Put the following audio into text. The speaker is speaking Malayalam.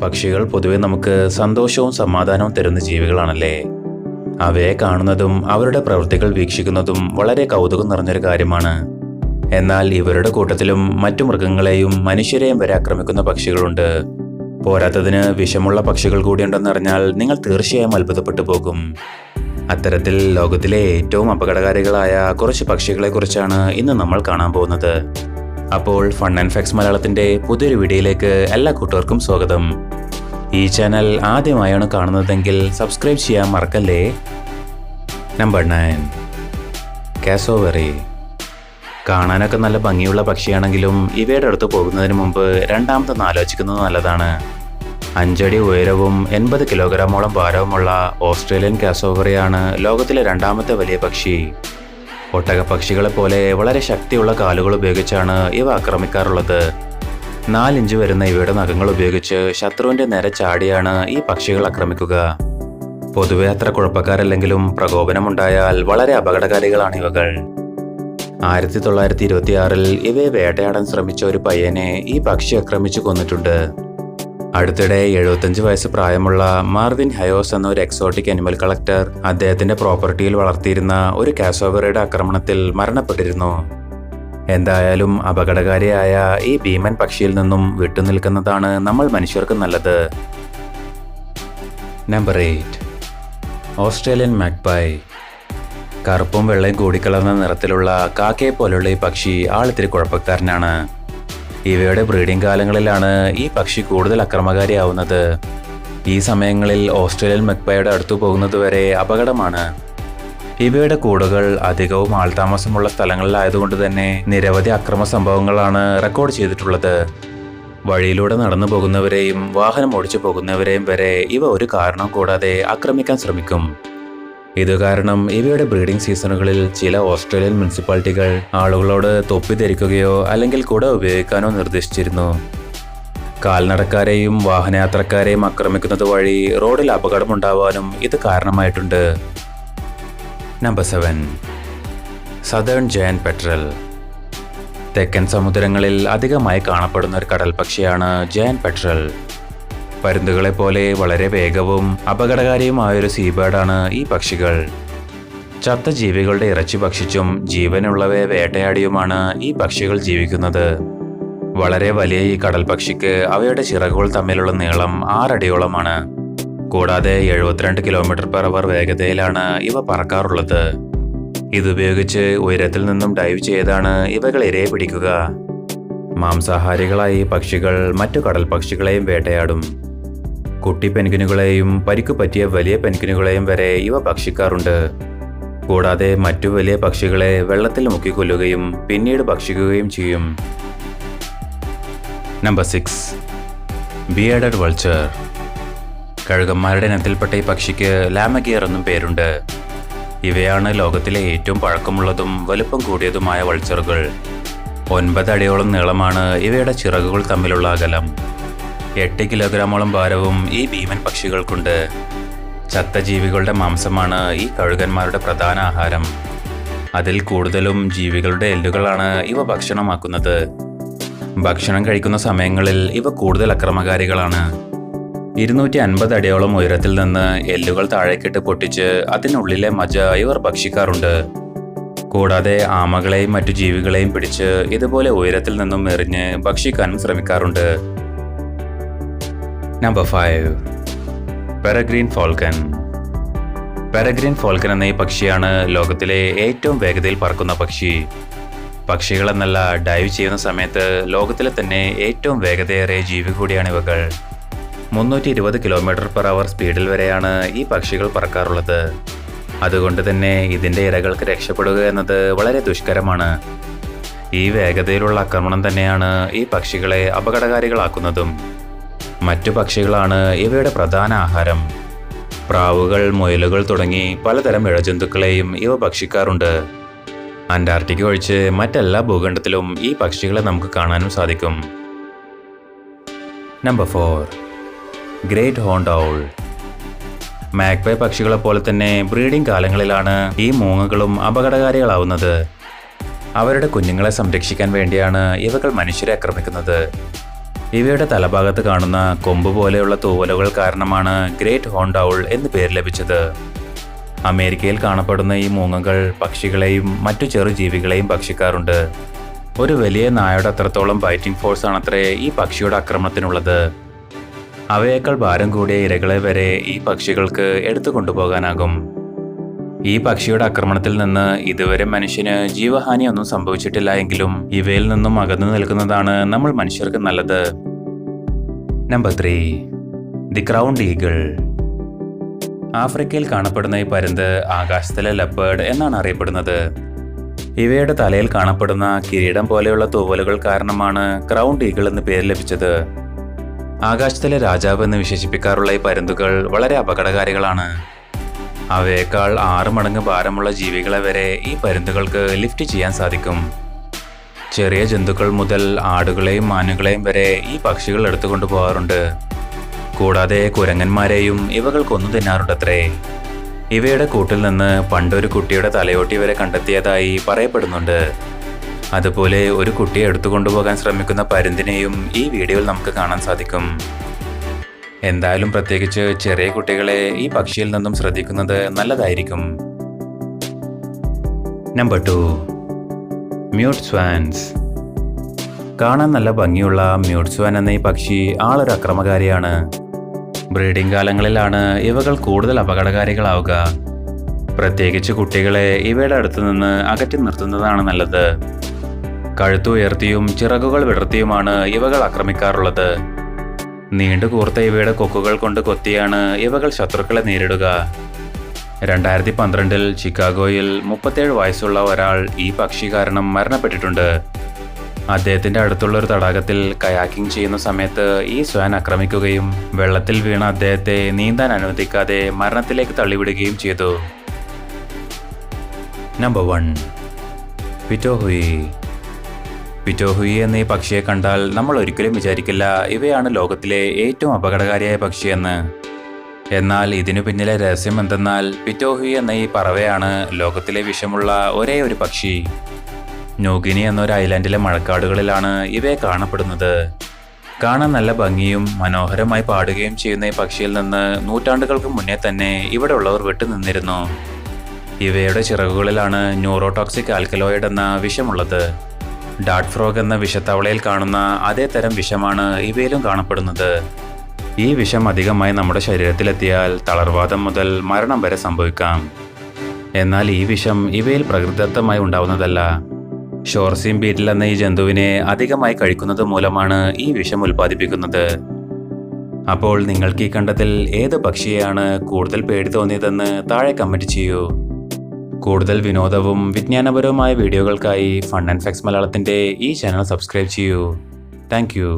പക്ഷികൾ പൊതുവെ നമുക്ക് സന്തോഷവും സമാധാനവും തരുന്ന ജീവികളാണല്ലേ. അവയെ കാണുന്നതും അവരുടെ പ്രവൃത്തികൾ വീക്ഷിക്കുന്നതും വളരെ കൗതുകം നിറഞ്ഞൊരു കാര്യമാണ്. എന്നാൽ ഇവരുടെ കൂട്ടത്തിലും മറ്റു മൃഗങ്ങളെയും മനുഷ്യരെയും വരെ ആക്രമിക്കുന്ന പക്ഷികളുണ്ട്. പോരാത്തതിന് വിഷമുള്ള പക്ഷികൾ കൂടിയുണ്ടെന്നറിഞ്ഞാൽ നിങ്ങൾ തീർച്ചയായും അത്ഭുതപ്പെട്ടു പോകും. അത്തരത്തിൽ ലോകത്തിലെ ഏറ്റവും അപകടകാരികളായ കുറച്ച് പക്ഷികളെക്കുറിച്ചാണ് ഇന്ന് നമ്മൾ കാണാൻ പോകുന്നത്. അപ്പോൾ ഫൺ ആൻഡ് ഫാക്ട്സ് മലയാളത്തിൻ്റെ പുതിയൊരു വീഡിയോയിലേക്ക് എല്ലാ കൂട്ടുകാർക്കും സ്വാഗതം. ഈ ചാനൽ ആദ്യമായാണ് കാണുന്നതെങ്കിൽ സബ്സ്ക്രൈബ് ചെയ്യാൻ മറക്കല്ലേ. നമ്പർ 9, കാസോവറി. കാണാനൊക്കെ നല്ല ഭംഗിയുള്ള പക്ഷിയാണെങ്കിലും ഇവയുടെ അടുത്ത് പോകുന്നതിന് മുമ്പ് രണ്ടാമതൊന്ന് ആലോചിക്കുന്നത് നല്ലതാണ്. 5 അടി ഉയരവും 80 കിലോഗ്രാമോളം ഭാരവുമുള്ള ഓസ്ട്രേലിയൻ കാസോവറിയാണ് ലോകത്തിലെ രണ്ടാമത്തെ വലിയ പക്ഷി. ഒട്ടകപ്പക്ഷികളെ പോലെ വളരെ ശക്തിയുള്ള കാലുകൾ ഉപയോഗിച്ചാണ് ഇവ ആക്രമിക്കാറുള്ളത്. 4 ഇഞ്ച് വരുന്ന ഇവയുടെ നഖങ്ങൾ ഉപയോഗിച്ച് ശത്രുവിൻ്റെ നേരെ ചാടിയാണ് ഈ പക്ഷികൾ ആക്രമിക്കുക. പൊതുവെ അത്ര കുഴപ്പക്കാരല്ലെങ്കിലും പ്രകോപനമുണ്ടായാൽ വളരെ അപകടകാരികളാണ് ഇവകൾ. 1926 ഇവയെ വേട്ടയാടാൻ ശ്രമിച്ച ഒരു പയ്യനെ ഈ പക്ഷി ആക്രമിച്ചു കൊന്നിട്ടുണ്ട്. അടുത്തിടെ 75 വയസ്സ് പ്രായമുള്ള മാർവിൻ ഹയോസ് എന്ന ഒരു എക്സോട്ടിക് അനിമൽ കളക്ടർ അദ്ദേഹത്തിന്റെ പ്രോപ്പർട്ടിയിൽ വളർത്തിയിരുന്ന ഒരു കാസോവറിയുടെ ആക്രമണത്തിൽ മരണപ്പെട്ടിരുന്നു. എന്തായാലും അപകടകാരിയായ ഈ ഭീമൻ പക്ഷിയിൽ നിന്നും വിട്ടുനിൽക്കുന്നതാണ് നമ്മൾ മനുഷ്യർക്ക് നല്ലത്. Number 8, Australian magpie. കറുപ്പും വെള്ളയും കൂടിക്കലർന്ന നിറത്തിലുള്ള കാക്കയെ പോലുള്ള ഈ പക്ഷി ആളിത്തിരി കുഴപ്പക്കാരനാണ്. ഇവയുടെ ബ്രീഡിംഗ് കാലങ്ങളിലാണ് ഈ പക്ഷി കൂടുതൽ അക്രമകാരിയാവുന്നത്. ഈ സമയങ്ങളിൽ ഓസ്ട്രേലിയൻ മഗ്പൈയുടെ അടുത്തു പോകുന്നത് വരെ അപകടമാണ്. ഇവയുടെ കൂടുകൾ അധികവും ആൾതാമസമുള്ള സ്ഥലങ്ങളിലായതുകൊണ്ട് തന്നെ നിരവധി അക്രമ സംഭവങ്ങളാണ് റെക്കോർഡ് ചെയ്തിട്ടുള്ളത്. വഴിയിലൂടെ നടന്നു പോകുന്നവരെയും വാഹനം ഓടിച്ചു പോകുന്നവരെയും വരെ ഇവ ഒരു കാരണം കൂടാതെ ആക്രമിക്കാൻ ശ്രമിക്കും. ഇത് കാരണം ഇവയുടെ ബ്രീഡിംഗ് സീസണുകളിൽ ചില ഓസ്ട്രേലിയൻ മുനിസിപ്പാലിറ്റികൾ ആളുകളോട് തൊപ്പി ധരിക്കുകയോ അല്ലെങ്കിൽ കുട ഉപയോഗിക്കാനോ നിർദ്ദേശിച്ചിരുന്നു. കാൽനടക്കാരെയും വാഹനയാത്രക്കാരെയും ആക്രമിക്കുന്നത് വഴി റോഡിൽ അപകടമുണ്ടാവാനും ഇത് കാരണമായിട്ടുണ്ട്. Number 7, southern giant petrel. തെക്കൻ സമുദ്രങ്ങളിൽ അധികമായി കാണപ്പെടുന്ന ഒരു കടൽ പക്ഷിയാണ് ജയന്റ് പെട്രൽ. പരുന്തുകളെ പോലെ വളരെ വേഗവും അപകടകാരിയുമായൊരു സീബേർഡാണ് ഈ പക്ഷികൾ. ചത്ത ജീവികളുടെ ഇറച്ചി ഭക്ഷിച്ചും ജീവനുള്ളവയെ വേട്ടയാടിയുമാണ് ഈ പക്ഷികൾ ജീവിക്കുന്നത്. വളരെ വലിയ ഈ കടൽ പക്ഷിക്ക് അവയുടെ ചിറകുകൾ തമ്മിലുള്ള നീളം 6 അടിയോളമാണ്. കൂടാതെ 72 km/h വേഗതയിലാണ് ഇവ പറക്കാറുള്ളത്. ഇതുപയോഗിച്ച് ഉയരത്തിൽ നിന്നും ഡൈവ് ചെയ്താണ് ഇവകൾ ഇരയെ പിടിക്കുക. മാംസാഹാരികളായ ഈ പക്ഷികൾ മറ്റു കടൽ പക്ഷികളെയും വേട്ടയാടും. കുട്ടി പെൻഗ്വിനുകളെയും പരിക്കു പറ്റിയ വലിയ പെൻഗ്വിനുകളെയും വരെ ഇവ ഭക്ഷിക്കാറുണ്ട്. കൂടാതെ മറ്റു വലിയ പക്ഷികളെ വെള്ളത്തിൽ മുക്കിക്കൊല്ലുകയും പിന്നീട് ഭക്ഷിക്കുകയും ചെയ്യും. Number 6, ബിയർഡഡ് vulture. കഴുകന്മാരുടെ ഇനത്തിൽപ്പെട്ട ഈ പക്ഷിക്ക് ലാമഗിയർ എന്നും പേരുണ്ട്. ഇവയാണ് ലോകത്തിലെ ഏറ്റവും പഴക്കമുള്ളതും വലുപ്പം കൂടിയതുമായ വൾച്ചറുകൾ. 9 അടിയോളം നീളമാണ് ഇവയുടെ ചിറകുകൾ തമ്മിലുള്ള അകലം. 8 കിലോഗ്രാമോളം ഭാരവും ഈ ഭീമൻ പക്ഷികൾക്കുണ്ട്. ചത്ത ജീവികളുടെ മാംസമാണ് ഈ കഴുകന്മാരുടെ പ്രധാന ആഹാരം. അതിൽ കൂടുതലും ജീവികളുടെ എല്ലുകളാണ് ഇവ ഭക്ഷണമാക്കുന്നത്. ഭക്ഷണം കഴിക്കുന്ന സമയങ്ങളിൽ ഇവ കൂടുതൽ അക്രമകാരികളാണ്. 250 അടിയോളം ഉയരത്തിൽ നിന്ന് എല്ലുകൾ താഴേക്കിട്ട് പൊട്ടിച്ച് അതിനുള്ളിലെ മജ്ജ ഇവർ ഭക്ഷിക്കാറുണ്ട്. കൂടാതെ ആമകളെയും മറ്റു ജീവികളെയും പിടിച്ച് ഇതുപോലെ ഉയരത്തിൽ നിന്നും എറിഞ്ഞ് ഭക്ഷിക്കാനും ശ്രമിക്കാറുണ്ട്. Number 5, peregrine falcon. Peregrine falcon എന്ന ഈ പക്ഷിയാണ് ലോകത്തിലെ ഏറ്റവും വേഗതയിൽ പറക്കുന്ന പക്ഷി. പക്ഷികളെന്നല്ല, ഡൈവ് ചെയ്യുന്ന സമയത്ത് ലോകത്തിലെ തന്നെ ഏറ്റവും വേഗതയേറിയ ജീവി കൂടിയാണ് ഇവകൾ. 320 km/h സ്പീഡിൽ വരെയാണ് ഈ പക്ഷികൾ പറക്കാറുള്ളത്. അതുകൊണ്ട് തന്നെ ഇതിൻ്റെ ഇരകൾക്ക് രക്ഷപ്പെടുക എന്നത് വളരെ ദുഷ്കരമാണ്. ഈ വേഗതയിലുള്ള ആക്രമണം തന്നെയാണ് ഈ പക്ഷികളെ അപകടകാരികളാക്കുന്നതും. മറ്റു പക്ഷികളാണ് ഇവയുടെ പ്രധാന ആഹാരം. പ്രാവുകൾ, മുയലുകൾ തുടങ്ങി പലതരം ഇഴജന്തുക്കളെയും ഇവ ഭക്ഷിക്കാറുണ്ട്. അന്റാർട്ടിക്ക ഒഴിച്ച് മറ്റെല്ലാ ഭൂഖണ്ഡത്തിലും ഈ പക്ഷികളെ നമുക്ക് കാണാനും സാധിക്കും. Number 4, great horned owl. Magpie പക്ഷികളെ പോലെ തന്നെ ബ്രീഡിംഗ് കാലങ്ങളിലാണ് ഈ മൂങ്ങകളും അപകടകാരികളാവുന്നത്. അവരുടെ കുഞ്ഞുങ്ങളെ സംരക്ഷിക്കാൻ വേണ്ടിയാണ് ഇവകൾ മനുഷ്യരെ ആക്രമിക്കുന്നത്. ഇവയുടെ തലഭാഗത്ത് കാണുന്ന കൊമ്പ് പോലെയുള്ള തൂവലുകൾ കാരണമാണ് ഗ്രേറ്റ് ഹോൺ ഔൾ എന്ന് പേര് ലഭിച്ചത്. അമേരിക്കയിൽ കാണപ്പെടുന്ന ഈ മൂങ്ങകൾ പക്ഷികളെയും മറ്റു ചെറു ജീവികളെയും ഭക്ഷിക്കാറുണ്ട്. ഒരു വലിയ നായയുടെ അത്രത്തോളം ബൈറ്റിംഗ് ഫോഴ്സ് ആണത്രേ ഈ പക്ഷിയുടെ ആക്രമണത്തിനുള്ളത്. അവയേക്കാൾ ഭാരം കൂടിയ ഇരകളെ വരെ ഈ പക്ഷികൾക്ക് എടുത്തു കൊണ്ടുപോകാനാകും. ഈ പക്ഷിയുടെ ആക്രമണത്തിൽ നിന്ന് ഇതുവരെ മനുഷ്യന് ജീവഹാനിയൊന്നും സംഭവിച്ചിട്ടില്ല എങ്കിലും ഇവയിൽ നിന്നും അകന്നു നിൽക്കുന്നതാണ് നമ്മൾ മനുഷ്യർക്ക് നല്ലത്. Number 3, the crowned eagle. ആഫ്രിക്കയിൽ കാണപ്പെടുന്ന ഈ പരുന്ത് ആകാശത്തിലെ ലെപ്പേർഡ് എന്നാണ് അറിയപ്പെടുന്നത്. ഇവയുടെ തലയിൽ കാണപ്പെടുന്ന കിരീടം പോലെയുള്ള തൂവലുകൾ കാരണമാണ് ക്രൗൺഡ് ഈഗിൾ എന്ന് പേര് ലഭിച്ചത്. ആകാശത്തിലെ രാജാവ് എന്ന് വിശേഷിപ്പിക്കാറുള്ള ഈ പരുന്തുകൾ വളരെ അപകടകാരികളാണ്. അവയേക്കാൾ 6 മടങ്ങ് ഭാരമുള്ള ജീവികളെ വരെ ഈ പരുന്തുകൾക്ക് ലിഫ്റ്റ് ചെയ്യാൻ സാധിക്കും. ചെറിയ ജന്തുക്കൾ മുതൽ ആടുകളെയും മാനുകളെയും വരെ ഈ പക്ഷികൾ എടുത്തുകൊണ്ടു പോകാറുണ്ട്. കൂടാതെ കുരങ്ങന്മാരെയും ഇവകൾ കൊന്നു തിന്നാറുണ്ടത്രേ. ഇവയുടെ കൂട്ടിൽ നിന്ന് പണ്ടൊരു കുട്ടിയുടെ തലയോട്ടി വരെ കണ്ടെത്തിയതായി പറയപ്പെടുന്നുണ്ട്. അതുപോലെ ഒരു കുട്ടിയെ എടുത്തുകൊണ്ടുപോകാൻ ശ്രമിക്കുന്ന പരുന്തിനെയും ഈ വീഡിയോയിൽ നമുക്ക് കാണാൻ സാധിക്കും. എന്തായാലും പ്രത്യേകിച്ച് ചെറിയ കുട്ടികളെ ഈ പക്ഷിയിൽ നിന്നും ശ്രദ്ധിക്കുന്നത് നല്ലതായിരിക്കും. Number 2, mute Swans. കാണാൻ നല്ല ഭംഗിയുള്ള മ്യൂട്ട് സ്വാൻ എന്ന ഈ പക്ഷി ആളൊരു അക്രമകാരിയാണ്. ബ്രീഡിംഗ് കാലങ്ങളിലാണ് ഇവകൾ കൂടുതൽ അപകടകാരികളാവുക. പ്രത്യേകിച്ച് കുട്ടികളെ ഇവയുടെ അടുത്ത് നിന്ന് അകറ്റി നിർത്തുന്നതാണ് നല്ലത്. കഴുത്തു ഉയർത്തിയും ചിറകുകൾ വിടർത്തിയുമാണ് ഇവകൾ ആക്രമിക്കാറുള്ളത്. നീണ്ടു കൂർത്ത ഇവയുടെ കൊക്കുകൾ കൊണ്ട് കൊത്തിയാണ് ഇവകൾ ശത്രുക്കളെ നേരിടുക. 2012 ചിക്കാഗോയിൽ 37 വയസ്സുള്ള ഒരാൾ ഈ പക്ഷി കാരണം മരണപ്പെട്ടിട്ടുണ്ട്. അദ്ദേഹത്തിന്റെ അടുത്തുള്ള ഒരു തടാകത്തിൽ കയാക്കിംഗ് ചെയ്യുന്ന സമയത്ത് ഈ സ്വാൻ ആക്രമിക്കുകയും വെള്ളത്തിൽ വീണ അദ്ദേഹത്തെ നീന്താൻ അനുവദിക്കാതെ മരണത്തിലേക്ക് തള്ളിവിടുകയും ചെയ്തു. നമ്പർ 1, പിറ്റോഹുയി. പിറ്റോഹുയി എന്ന ഈ പക്ഷിയെ കണ്ടാൽ നമ്മൾ ഒരിക്കലും വിചാരിക്കില്ല ഇവയാണ് ലോകത്തിലെ ഏറ്റവും അപകടകാരിയായ പക്ഷിയെന്ന്. എന്നാൽ ഇതിനു പിന്നിലെ രഹസ്യം എന്തെന്നാൽ പിറ്റോഹുയി എന്ന ഈ പറവയാണ് ലോകത്തിലെ വിഷമുള്ള ഒരേ ഒരു പക്ഷി. ന്യൂഗിനി എന്നൊരു ഐലൻഡിലെ മഴക്കാടുകളിലാണ് ഇവയെ കാണപ്പെടുന്നത്. കാണാൻ നല്ല ഭംഗിയും മനോഹരമായി പാടുകയും ചെയ്യുന്ന ഈ പക്ഷിയിൽ നിന്ന് നൂറ്റാണ്ടുകൾക്ക് മുന്നേ തന്നെ ഇവിടെ ഉള്ളവർ വിട്ടുനിന്നിരുന്നു. ഇവയുടെ ചിറകുകളിലാണ് ന്യൂറോടോക്സിക് ആൽക്കലോയിഡ് എന്ന വിഷമുള്ളത്. ഡാർട്ട് ഫ്രോഗ് എന്ന വിഷത്തവളയിൽ കാണുന്ന അതേ തരം വിഷമാണ് ഇവയിലും കാണപ്പെടുന്നത്. ഈ വിഷം അധികമായി നമ്മുടെ ശരീരത്തിലെത്തിയാൽ തളർവാദം മുതൽ മരണം വരെ സംഭവിക്കാം. എന്നാൽ ഈ വിഷം ഇവയിൽ പ്രകൃതിദത്തമായി ഉണ്ടാവുന്നതല്ല. ഷോർസീം ബീറ്റിൽ എന്ന ഈ ജന്തുവിനെ അധികമായി കഴിക്കുന്നത് മൂലമാണ് ഈ വിഷം ഉൽപ്പാദിപ്പിക്കുന്നത്. അപ്പോൾ നിങ്ങൾക്ക് ഈ കണ്ടതിൽ ഏത് പക്ഷിയെയാണ് കൂടുതൽ പേടി തോന്നിയതെന്ന് താഴെ കമന്റ് ചെയ്യൂ. കൂടുതൽ വിനോദവും വിജ്ഞാനപരവുമായ വീഡിയോകൾക്കായി ഫൺ ആൻഡ് ഫാക്സ് മലയാളത്തിൻ്റെ ഈ ചാനൽ സബ്സ്ക്രൈബ് ചെയ്യൂ. Thank you.